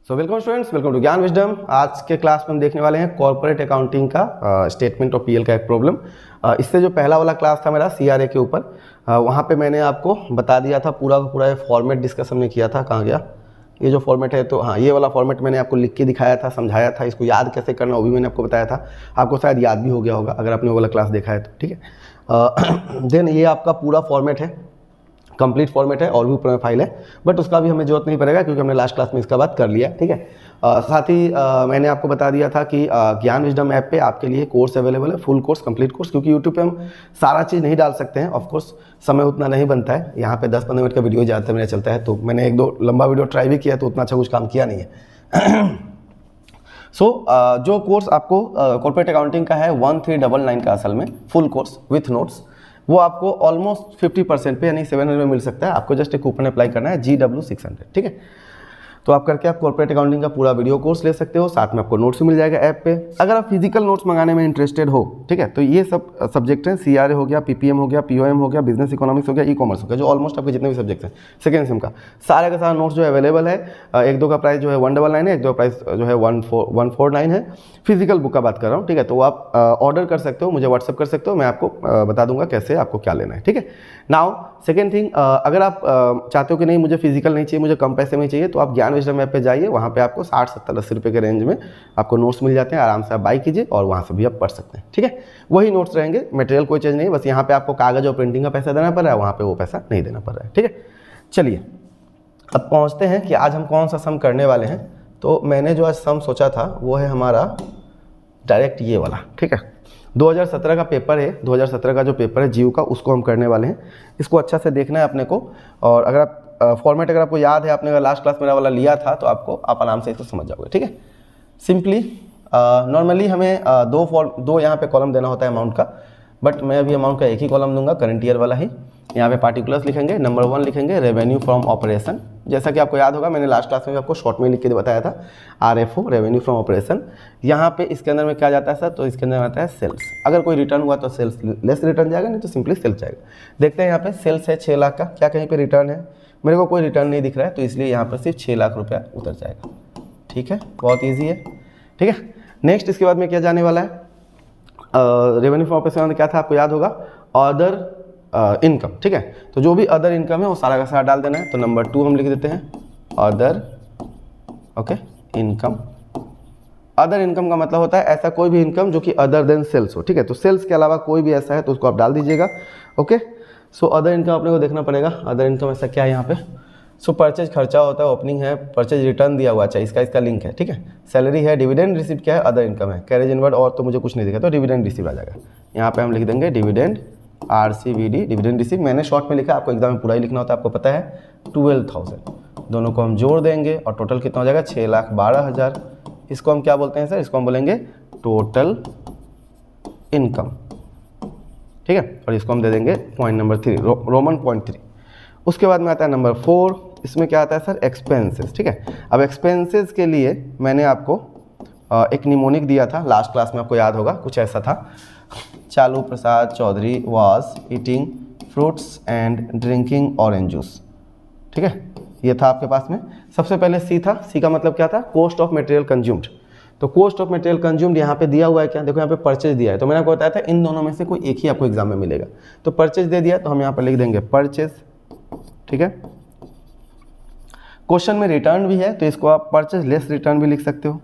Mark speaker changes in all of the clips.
Speaker 1: So welcome students, welcome to Gyan wisdom. आज के class में हम देखने वाले हैं कॉर्पोरेट अकाउंटिंग का स्टेटमेंट ऑफ पीएल का एक प्रॉब्लम। इससे जो पहला वाला क्लास था मेरा सीआरए के ऊपर, वहाँ पे मैंने आपको बता दिया था पूरा का पूरा फॉर्मेट डिस्कस हमने किया था। कहाँ गया ये जो फॉर्मेट है? तो हाँ, ये वाला फॉर्मेट मैंने आपको लिख के दिखाया था, समझाया था। इसको याद कैसे करना वो भी मैंने आपको बताया था। आपको शायद याद भी हो गया होगा अगर आपने वो वाला क्लास देखा है तो, ठीक है। देन ये आपका पूरा फॉर्मेट है, कंप्लीट फॉर्मेट है और भी ऊपर में फाइल है, बट उसका भी हमें जरूरत नहीं पड़ेगा क्योंकि हमने लास्ट क्लास में इसका बात कर लिया, ठीक है। साथ ही मैंने आपको बता दिया था कि ज्ञान विजडम ऐप पे आपके लिए कोर्स अवेलेबल है, फुल कोर्स, कंप्लीट कोर्स, क्योंकि यूट्यूब पे हम सारा चीज़ नहीं डाल सकते हैं। ऑफकोर्स समय उतना नहीं बनता है, यहाँ पे 10-15 मिनट का वीडियो ज़्यादातर मेरा चलता है, तो मैंने 1-2 लंबा वीडियो ट्राई भी किया तो उतना अच्छा कुछ काम किया नहीं है। जो कोर्स आपको कॉर्पोरेट अकाउंटिंग का है 1399 का असल में फुल कोर्स विथ नोट्स, वो आपको ऑलमोस्ट 50% पे यानी 700 में मिल सकता है। आपको जस्ट एक कूपन अप्लाई करना है GW600, ठीक है। तो आप करके आप कॉर्पोरेट अकाउंटिंग का पूरा वीडियो कोर्स ले सकते हो, साथ में आपको नोट्स भी मिल जाएगा ऐप पे। अगर आप फिजिकल नोट्स मंगाने में इंटरेस्टेड हो, ठीक है, तो ये सब सब्जेक्ट हैं, सीआरए हो गया, पीपीएम हो गया, पीओएम हो गया, बिजनेस इकोनॉमिक्स हो गया, ई कॉमर्स हो गया, जो ऑलमोस्ट आपके जितने भी सब्जेक्ट हैं सेकेंड सेम का सारे का सारा नोट्स जो अवेलेबल है। 1-2 का प्राइस जो है 199 है, 1-2 का प्राइस जो है 149 है। फिजिकल बुक का बात कर रहा हूँ, ठीक है। तो आप ऑर्डर कर सकते हो, मुझे व्हाट्सअप कर सकते हो, मैं आपको बता दूंगा कैसे आपको क्या लेना है, ठीक है। नाउ सेकेंड थिंग, अगर आप चाहते हो कि नहीं मुझे फिजिकल नहीं चाहिए, मुझे कम पैसे में चाहिए, तो आप ज्ञान विजडम ऐप पे जाइए। वहाँ पे आपको 60, 70, 80 रुपये के रेंज में आपको नोट्स मिल जाते हैं। आराम से आप बाई कीजिए और वहाँ से भी आप पढ़ सकते हैं, ठीक है। वही नोट्स रहेंगे, मटेरियल कोई चेंज नहीं, बस यहाँ पे आपको कागज और प्रिंटिंग का पैसा देना पड़ रहा है, वहाँ पे वो पैसा नहीं देना पड़ रहा है, ठीक है। चलिए अब पहुँचते हैं कि आज हम कौन सा सम करने वाले हैं। तो मैंने जो आज सम सोचा था वो है हमारा डायरेक्ट ये वाला, ठीक है। 2017 का पेपर है, 2017 का जो पेपर है जीव का, उसको हम करने वाले हैं। इसको अच्छा से देखना है अपने को, और अगर आप फॉर्मेट अगर आपको याद है, आपने अगर लास्ट क्लास मेरा वाला लिया था तो आप आराम से इसको समझ जाओगे, ठीक है। सिंपली नॉर्मली हमें दो यहाँ पे कॉलम देना होता है अमाउंट का, बट मैं अभी अमाउंट का एक ही कॉलम दूंगा, करंट ईयर वाला ही। यहाँ पे पार्टिकुलर्स लिखेंगे, नंबर 1 लिखेंगे रेवेन्यू फ्रॉम ऑपरेशन। जैसा कि आपको याद होगा मैंने लास्ट क्लास में आपको शॉर्ट में लिख के बताया था, RFO रेवेन्यू फ्रॉम ऑपरेशन। यहाँ पे इसके अंदर में क्या जाता है सर? तो इसके अंदर आता है सेल्स। अगर कोई रिटर्न हुआ तो सेल्स लेस रिटर्न जाएगा, नहीं तो सिंपली सेल्स जाएगा। देखते हैं यहाँ पे सेल्स है 6 लाख का, क्या कहीं पे रिटर्न है? मेरे को कोई रिटर्न नहीं दिख रहा है, तो इसलिए यहाँ पर सिर्फ 6 लाख रुपया उतर जाएगा, ठीक है। बहुत ईजी है, ठीक है। नेक्स्ट इसके बाद में क्या जाने वाला है? रेवेन्यू फ्रॉम ऑपरेशन क्या था आपको याद होगा? अदर इनकम, ठीक है। तो जो भी अदर इनकम है वो सारा का सारा डाल देना है। तो नंबर 2 हम लिख देते हैं other, okay, income. Other income का मतलब होता है ऐसा कोई भी इनकम जो कि अदर देन सेल्स हो, ठीक है। तो सेल्स के अलावा कोई भी ऐसा है तो उसको आप डाल दीजिएगा, ओके। सो अदर इनकम अपने को देखना पड़ेगा। अदर इनकम ऐसा क्या है यहाँ पे? सो परचेज खर्चा होता है, ओपनिंग है, परचेज रिटर्न दिया हुआ, अच्छा इसका लिंक है, ठीक है। सैलरी है, डिविडेंड रिसीव क्या है? अदर इनकम है। कैरेज इनवर्ड और तो मुझे कुछ नहीं दिखा, तो डिविडेंड रिसीव आ जाएगा। यहाँ पे हम लिख देंगे डिविडेंड, RCVD, डिविडेंड रिसीव। मैंने शॉर्ट में लिखा, आपको एग्जाम में पूरा ही लिखना होता है, आपको पता है। 12,000 दोनों को हम जोड़ देंगे और टोटल कितना हो जाएगा? 6,12,000। इसको हम क्या बोलते हैं सर? इसको हम बोलेंगे टोटल इनकम, ठीक है। और इसको हम दे देंगे पॉइंट नंबर 3, रोमन पॉइंट 3। उसके बाद में आता है नंबर 4, इसमें क्या आता है सर? एक्सपेंसेस, ठीक है। अब एक्सपेंसेस के लिए मैंने आपको एक निमोनिक दिया था लास्ट क्लास में, आपको याद होगा, कुछ ऐसा था। Chalu Prasad Chaudhary was eating fruits and drinking orange juice, ठीक है। ये था आपके पास में। सबसे पहले सी था, सी का मतलब क्या था? Cost of material consumed. तो कॉस्ट ऑफ मटेरियल कंज्यूम्ड यहाँ पे दिया हुआ है क्या? देखो यहाँ पे परचेज दिया है, तो मैंने आपको बताया था इन दोनों में से कोई एक ही आपको एग्जाम में मिलेगा। तो परचेज दे दिया तो हम यहाँ पर लिख देंगे परचेज, ठीक है। क्वेश्चन में रिटर्न भी है तो इसको आप परचेज लेस रिटर्न भी लिख सकते हो,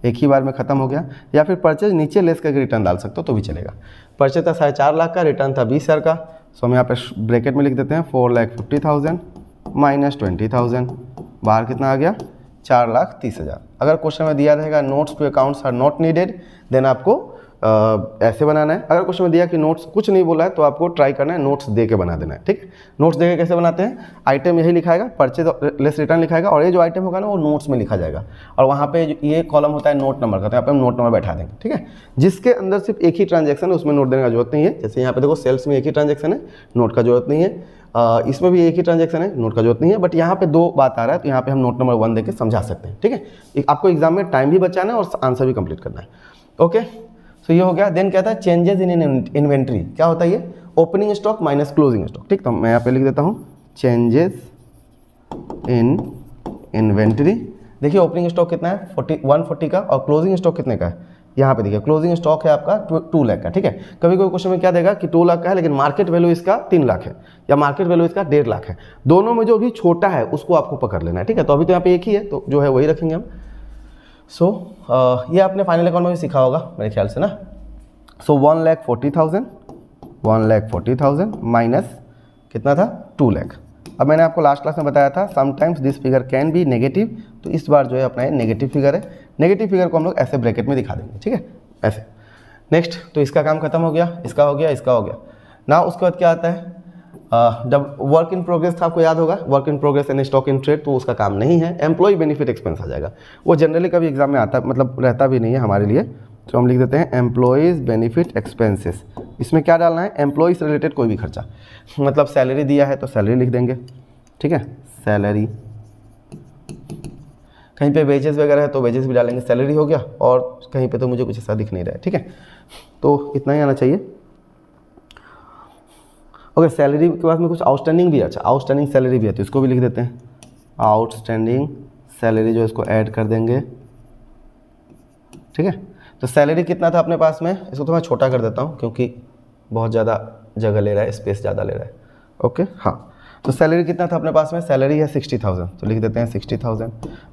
Speaker 1: एक ही बार में खत्म हो गया। या फिर परचेज नीचे लेस करके रिटर्न डाल सकते हो तो भी चलेगा। परचेज था 4.5 लाख का, रिटर्न था 20,000 का। सो हम यहाँ पे ब्रैकेट में लिख देते हैं 4,50,000 माइनस 20,000, बाहर कितना आ गया? 4,30,000। अगर क्वेश्चन में दिया रहेगा notes to accounts are not needed, then आपको ऐसे बनाना है। अगर क्वेश्चन में दिया कि नोट्स कुछ नहीं बोला है तो आपको ट्राई करना है नोट्स दे के बना देना है, ठीक है। नोट्स दे के कैसे बनाते हैं? आइटम यही लिखाएगा, परचेज लेस रिटर्न लिखाएगा, और ये जो आइटम होगा ना वो नोट्स में लिखा जाएगा। और वहाँ पे ये कॉलम होता है नोट नंबर का, तो यहाँ पे हम नोट नंबर बैठा देंगे, ठीक है। जिसके अंदर सिर्फ एक ही ट्रांजेक्शन है उसमें नोट देने का जरूरत नहीं है। जैसे यहाँ पे देखो सेल्स में एक ही ट्रांजेक्शन है, नोट का जरूरत नहीं है। इसमें भी एक ही ट्रांजेक्शन है, नोट का जरूरत नहीं है। बट यहाँ पे 2 बात आ रहा है, तो यहाँ पे हम नोट नंबर 1 देके समझा सकते हैं, ठीक है। आपको एग्जाम में टाइम भी बचाना है और आंसर भी कंप्लीट करना है, ओके। तो ये हो गया। देन क्या था? Changes in inventory. क्या होता है ये? Opening stock minus closing stock, ठीक। तो मैं यहाँ पे लिख देता हूँ चेंजेस इन इन्वेंट्री देखिए ओपनिंग स्टॉक कितना है 140 का, और क्लोजिंग स्टॉक कितने का है, यहाँ पे देखिए क्लोजिंग स्टॉक है आपका 2 लाख का, ठीक है। कभी कोई क्वेश्चन में क्या देगा कि 2 लाख का है लेकिन मार्केट वैल्यू इसका 3 लाख है, या मार्केट वैल्यू इसका 1.5 लाख है, दोनों में जो भी छोटा है उसको आपको पकड़ लेना है, ठीक है। तो अभी तो यहाँ पे एक ही है, तो जो है वही रखेंगे हम। सो ये आपने फाइनल अकाउंट में भी सीखा होगा मेरे ख्याल से ना। सो 1,40,000 माइनस कितना था 2 लाख। अब मैंने आपको लास्ट क्लास में बताया था sometimes this figure can be negative, तो इस बार जो है अपना ये नेगेटिव फिगर है। नेगेटिव फिगर को हम लोग ऐसे ब्रैकेट में दिखा देंगे, ठीक है, ऐसे। नेक्स्ट, तो इसका काम खत्म हो गया, इसका हो गया, इसका हो गया ना। उसके बाद क्या आता है, जब वर्क इन प्रोग्रेस था, आपको याद होगा work in progress and stock in trade, तो उसका काम नहीं है, एम्प्लॉय बेनिफिट एक्सपेंस आ जाएगा। वो जनरली कभी एग्जाम में आता, मतलब रहता भी नहीं है हमारे लिए, तो हम लिख देते हैं एम्प्लॉयज़ बेनिफिट एक्सपेंसेस। इसमें क्या डालना है, एम्प्लॉय से रिलेटेड कोई भी खर्चा, मतलब सैलरी दिया है तो सैलरी लिख देंगे, ठीक है, सैलरी। कहीं पे वेजेस वगैरह है तो वेजेस भी डालेंगे, सैलरी हो गया। और कहीं पे तो मुझे कुछ ऐसा दिख नहीं रहा है, ठीक है, तो इतना ही आना चाहिए। ओके, सैलरी के बाद में कुछ आउटस्टैंडिंग भी, अच्छा आउटस्टैंडिंग सैलरी भी है, तो इसको भी लिख देते हैं आउटस्टैंडिंग सैलरी, जो इसको ऐड कर देंगे, ठीक है। तो सैलरी कितना था अपने पास में, इसको तो मैं छोटा कर देता हूँ क्योंकि बहुत ज़्यादा जगह ले रहा है, स्पेस ज़्यादा ले रहा है। ओके, हाँ, तो सैलरी कितना था अपने पास में, सैलरी है 60,000, तो लिख देते हैं 60,000।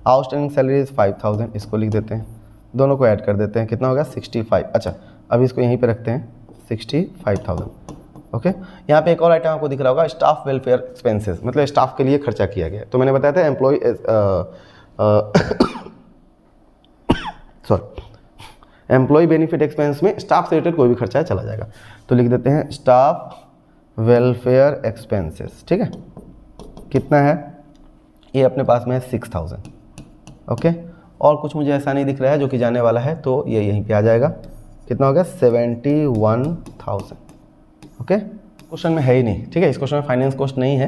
Speaker 1: आउटस्टैंडिंग सैलरी इज 5,000, इसको लिख देते हैं, दोनों को ऐड कर देते हैं, कितना होगा 65। अच्छा, अभी इसको यहीं पे रखते हैं 65,000। ओके, यहाँ पे एक और आइटम आपको दिख रहा होगा, स्टाफ वेलफेयर एक्सपेंसेस, मतलब स्टाफ के लिए खर्चा किया गया। तो मैंने बताया था एम्प्लॉय एम्प्लॉय बेनिफिट एक्सपेंस में स्टाफ से रिलेटेड कोई भी खर्चा है चला जाएगा, तो लिख देते हैं स्टाफ वेलफेयर एक्सपेंसेस, ठीक है। कितना है ये अपने पास में है 6,000। ओके, और कुछ मुझे ऐसा नहीं दिख रहा है जो कि जाने वाला है, तो ये यहीं पे आ जाएगा, कितना हो गया 71,000। ओके, क्वेश्चन में है ही नहीं, ठीक है, इस क्वेश्चन में फाइनेंस कॉस्ट नहीं है।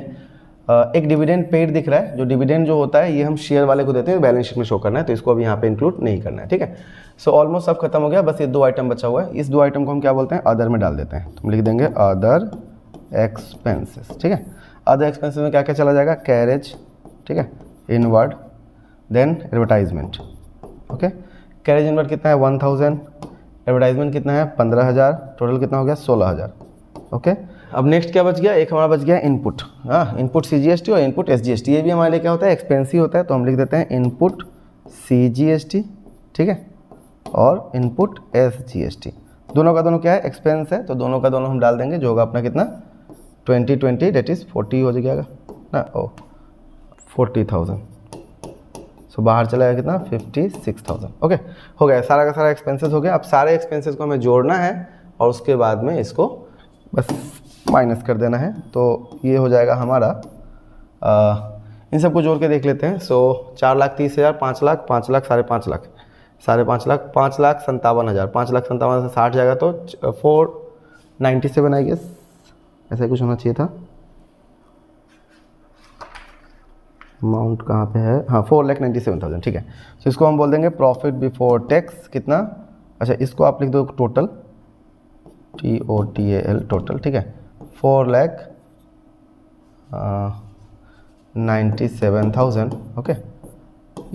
Speaker 1: एक डिविडेंड पेड दिख रहा है, जो डिविडेंड जो होता है ये हम शेयर वाले को देते हैं, बैलेंस शीट में शो करना है, तो इसको अभी यहाँ पे इंक्लूड नहीं करना है, ठीक है। सो ऑलमोस्ट सब खत्म हो गया, बस ये 2 आइटम बचा हुआ है। इस 2 आइटम को हम क्या बोलते हैं, अदर में डाल देते हैं, तो हम लिख देंगे अदर एक्सपेंसेस, ठीक है। अदर एक्सपेंसेस में क्या क्या चला जाएगा, कैरेज, ठीक है, inward, then advertisement. Okay, carriage inward कितना है 1,000, एडवर्टाइजमेंट कितना है 15,000, टोटल कितना हो गया 16,000। ओके, अब नेक्स्ट क्या बच गया, एक हमारा बच गया इनपुट, हाँ, इनपुट CGST और इनपुट SGST, ये भी हमारे लिए क्या होता है, एक्सपेंसिव होता है, तो हम लिख देते हैं इनपुट CGST, ठीक है, और इनपुट SGST। दोनों का दोनों क्या है, एक्सपेंस है, तो दोनों का दोनों हम डाल देंगे, जो होगा अपना कितना 20 डेट इज़ 40 हो जाएगा ना, ओ 40,000। सो बाहर चला गया कितना 56,000। ओके, हो गया, सारा का सारा एक्सपेंसेस हो गया। अब सारे एक्सपेंसेस को हमें जोड़ना है और उसके बाद में इसको बस माइनस कर देना है, तो ये हो जाएगा हमारा, इन सबको जोड़ के देख लेते हैं। सो 4,30,000, 5 लाख, 5 लाख, 5.5 लाख, 5.5 लाख, 5,57,000, 5,57,000 से 60 जाएगा तो 497 आई गेस, ऐसा ही कुछ होना चाहिए था। अमाउंट कहाँ पे है, हाँ 4,97,000, ठीक है। तो इसको हम बोल देंगे प्रॉफिट बिफोर टैक्स कितना, अच्छा इसको आप लिख दो टोटल, TOTAL टोटल, ठीक है, 4,97,000। ओके,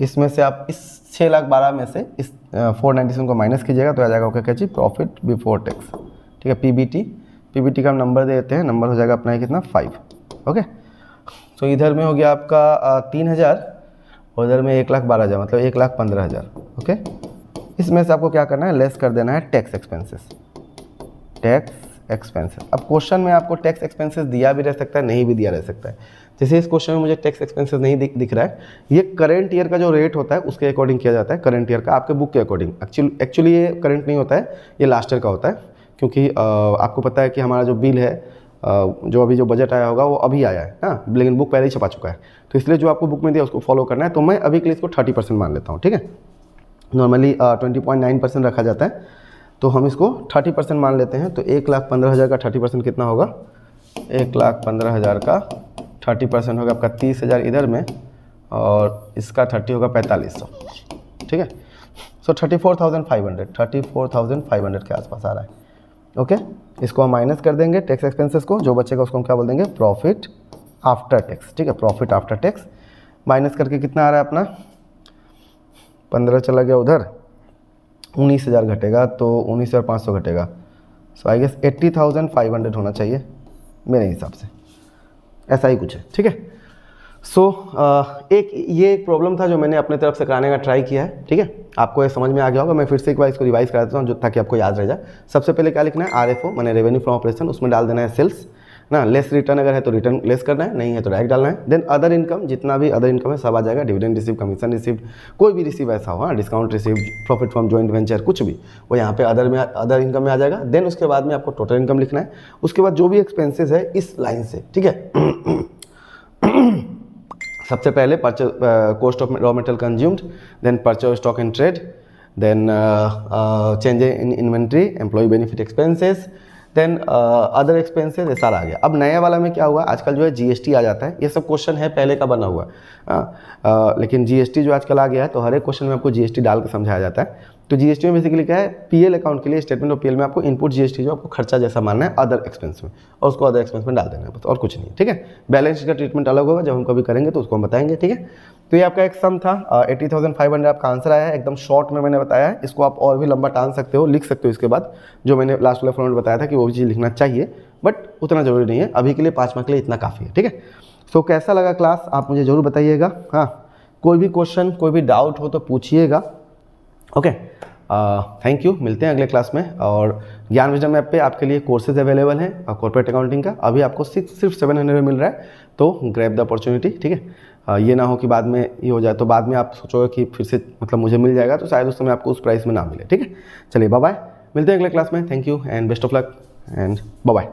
Speaker 1: इसमें से आप इस 6,12,000 में से इस 497 को माइनस कीजिएगा तो आ जाएगा ओके क्या चीज़, प्रॉफिट बिफोर टैक्स, ठीक है, PBT का हम नंबर दे देते हैं, नंबर हो जाएगा अपना कितना 5। ओके, तो इधर में हो गया आपका 3,000 और इधर में 1,12,000, मतलब 1,15,000। ओके, इसमें से आपको क्या करना है, लेस कर देना है टैक्स एक्सपेंसेस, टैक्स एक्सपेंसेस। अब क्वेश्चन में आपको टैक्स एक्सपेंसेस दिया भी रह सकता है, नहीं भी दिया रह सकता है। जैसे इस क्वेश्चन में मुझे टैक्स एक्सपेंसेस नहीं दिख रहा है, ये करंट ईयर का जो रेट होता है उसके अकॉर्डिंग किया जाता है, करंट ईयर का आपके बुक के अकॉर्डिंग। एक्चुअली ये करंट नहीं होता है, ये लास्ट ईयर का होता है, क्योंकि आपको पता है कि हमारा जो बिल है, जो अभी जो बजट आया होगा वो अभी आया है ना, लेकिन बुक पहले ही छपा चुका है, तो इसलिए जो आपको बुक में दिया उसको फॉलो करना है। तो मैं अभी के लिए इसको 30% मान लेता हूँ, ठीक है। नॉर्मली 20.9% रखा जाता है, तो हम इसको 30% मान लेते हैं। तो 1,15,000 का 30% कितना होगा, 1,15,000 का 30% होगा आपका 30,000 इधर में, और इसका 30 होगा 4,500, ठीक है। सो 34,500 के आसपास आ रहा है। ओके, इसको हम माइनस कर देंगे टैक्स एक्सपेंसेस को, जो बचेगा उसको हम क्या बोल देंगे, प्रॉफिट आफ्टर टैक्स, ठीक है, प्रॉफिट आफ्टर टैक्स। माइनस करके कितना आ रहा है अपना 15 चला गया उधर, 19,000 घटेगा तो 19,500 घटेगा। सो आई गेस 80,500 होना चाहिए मेरे हिसाब से, ऐसा ही कुछ है, ठीक है। सो ये एक प्रॉब्लम था जो मैंने अपने तरफ से कराने का ट्राई किया है, ठीक है। आपको ये समझ में आ गया होगा, मैं फिर से एक बार इसको रिवाइज करा देता हूँ जो ताकि आपको याद रह जाए। सबसे पहले क्या लिखना है, RFO मैंने रेवेन्यू फ्रॉम ऑपरेशन, उसमें डाल देना है सेल्स ना, लेस रिटर्न अगर है तो रिटर्न लेस करना है, नहीं है तो डायरेक्ट डालना है। देन अदर इनकम, जितना भी अदर इनकम है सब आ जाएगा, डिविडेंड रिसीव, कमीशन रिसीव, कोई भी रिसीव ऐसा हो, discount receive, profit from joint venture, कुछ भी वो यहाँ पे अदर इनकम में आ जाएगा। देन उसके बाद में आपको टोटल इनकम लिखना है, उसके बाद जो भी एक्सपेंसेस है इस लाइन से, ठीक है। सबसे पहले cost of raw material consumed, then purchase stock and trade, then change in inventory, employee benefit expenses, then other expenses, ये सारा आ गया। अब नया वाला में क्या हुआ, आजकल जो है GST आ जाता है, ये सब क्वेश्चन है पहले का बना हुआ, लेकिन GST जो आजकल आ गया है तो हर एक क्वेश्चन में आपको GST डाल के समझाया जाता है। तो GST में बेसिकली क्या है, PL अकाउंट के लिए स्टेटमेंट ऑफ PL में आपको इनपुट GST जो आपको खर्चा जैसा मानना है अदर एक्सपेंस में, और उसको अदर एक्सपेंस में डाल देना है बस, और कुछ नहीं, ठीक है। बैलेंस शीट का ट्रीटमेंट अलग होगा, जब हम कभी करेंगे तो उसको हम बताएंगे, ठीक है। तो ये आपका एक सम था, 80,500 आपका आंसर आया है, एकदम शॉर्ट में मैंने बताया है। इसको आप और भी लंबा टान सकते हो, लिख सकते हो इसके बाद, जो मैंने लास्ट वाले फॉर्मेट बताया था कि वो भी चीज़ लिखना चाहिए, बट उतना जरूरी नहीं है अभी के लिए, 5 मार्क के लिए इतना काफ़ी है, ठीक है। सो कैसा लगा क्लास आप मुझे जरूर बताइएगा। हाँ, कोई भी क्वेश्चन, कोई भी डाउट हो तो पूछिएगा, ओके। थैंक यू, मिलते हैं अगले क्लास में। और ज्ञान विजडम ऐप पे आपके लिए कोर्सेज अवेलेबल हैं कॉर्पोरेट अकाउंटिंग का, अभी आपको सिर्फ 700 में मिल रहा है, तो ग्रैब द अपॉर्चुनिटी, ठीक है। ये ना हो कि बाद में ये हो जाए तो बाद में आप सोचोगे कि फिर से मतलब मुझे मिल जाएगा, तो शायद उस समय आपको उस प्राइस में ना मिले, ठीक है। चलिए बाय बाय, मिलते हैं अगले क्लास में। Thank you and best of luck and bye bye.